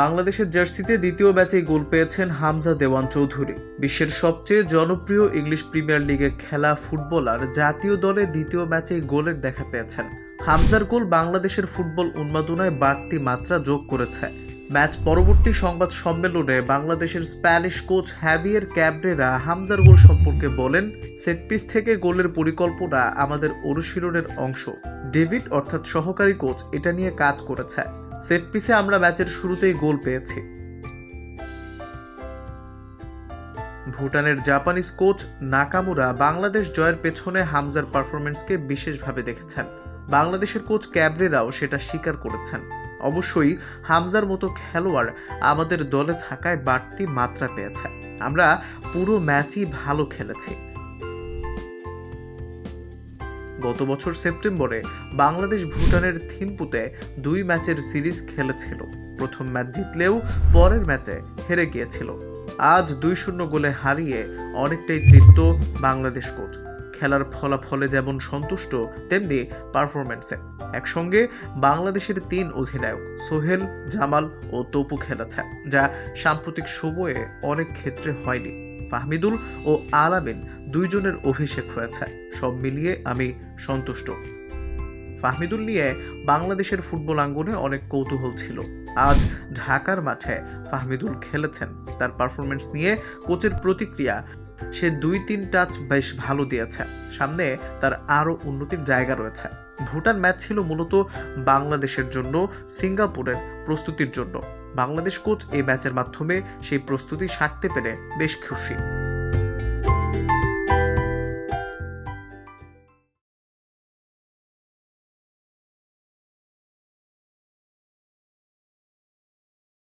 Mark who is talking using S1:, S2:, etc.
S1: বাংলাদেশের জার্সিতে দ্বিতীয় ম্যাচে গোল পেয়েছেন হামজা দেওয়ান চৌধুরী। বিশ্বের সবচেয়ে জনপ্রিয় ইংলিশ প্রিমিয়ার লিগে খেলা ফুটবলার জাতীয় দলে দ্বিতীয় ম্যাচে গোলের দেখা পেয়েছেন। হামজার গোল বাংলাদেশের ফুটবল উন্মাদনায় বাড়তি মাত্রা যোগ করেছে। ম্যাচ পরবর্তী সংবাদ সম্মেলনে বাংলাদেশের স্প্যানিশ কোচ হ্যাভিয়ের ক্যাবরেরা হামজার গোল সম্পর্কে বলেন, সেটপিস থেকে গোলের পরিকল্পনা আমাদের অনুশীলনের অংশ। ডেভিড অর্থাৎ সহকারী কোচ এটা নিয়ে কাজ করেছে। সেট পিসে আমরা ম্যাচের শুরুতেই গোল পেয়েছি। ভুটানের জাপানিজ কোচ নাকামুরা বাংলাদেশ জয়ের পেছনে হামজার পারফরমেন্সকে বিশেষভাবে দেখেছেন। বাংলাদেশের কোচ ক্যাবরেরাও সেটা স্বীকার করেছেন। অবশ্যই হামজার মতো খেলোয়াড় আমাদের দলে থাকায় বাড়তি মাত্রা পেয়েছে। আমরা পুরো ম্যাচই ভালো খেলেছি। গত বছর সেপ্টেম্বরে বাংলাদেশ ভুটানের থিম্পুতে 2 ম্যাচের সিরিজ খেলেছিল। প্রথম ম্যাচ জিতলেও পরের ম্যাচে হেরে গিয়েছিল। আজ 2-0 গোলে হারিয়ে অনেকটাই তৃপ্ত বাংলাদেশ কোচ। খেলার ফলাফলে যেমন সন্তুষ্ট, তেমনি পারফরম্যান্সে। একসঙ্গে বাংলাদেশের 3 অধিনায়ক সোহেল, জামাল ও তপু খেলেছে, যা সাম্প্রতিক সময়ে অনেক ক্ষেত্রে হয়নি। ফাহমিদুল ও আলামিন 2 জনের অভিষেক হয়েছে। সব মিলিয়ে আমি সন্তুষ্ট। ফাহমিদুল নিয়ে বাংলাদেশের ফুটবল আঙ্গনে অনেক কৌতূহল ছিল। আজ ঢাকার মাঠে ফাহমিদুল খেলেছেন। তার পারফরমেন্স নিয়ে কোচের প্রতিক্রিয়া, সে 2-3 টাচ বেশ ভালো দিয়েছে। সামনে তার আরও উন্নতির জায়গা রয়েছে। ভুটান ম্যাচ ছিল মূলত বাংলাদেশের জন্য, সিঙ্গাপুরের প্রস্তুতির জন্য। বাংলাদেশ কোচ এই ম্যাচের মাধ্যমে সেই প্রস্তুতি সারতে পেরে বেশ খুশি।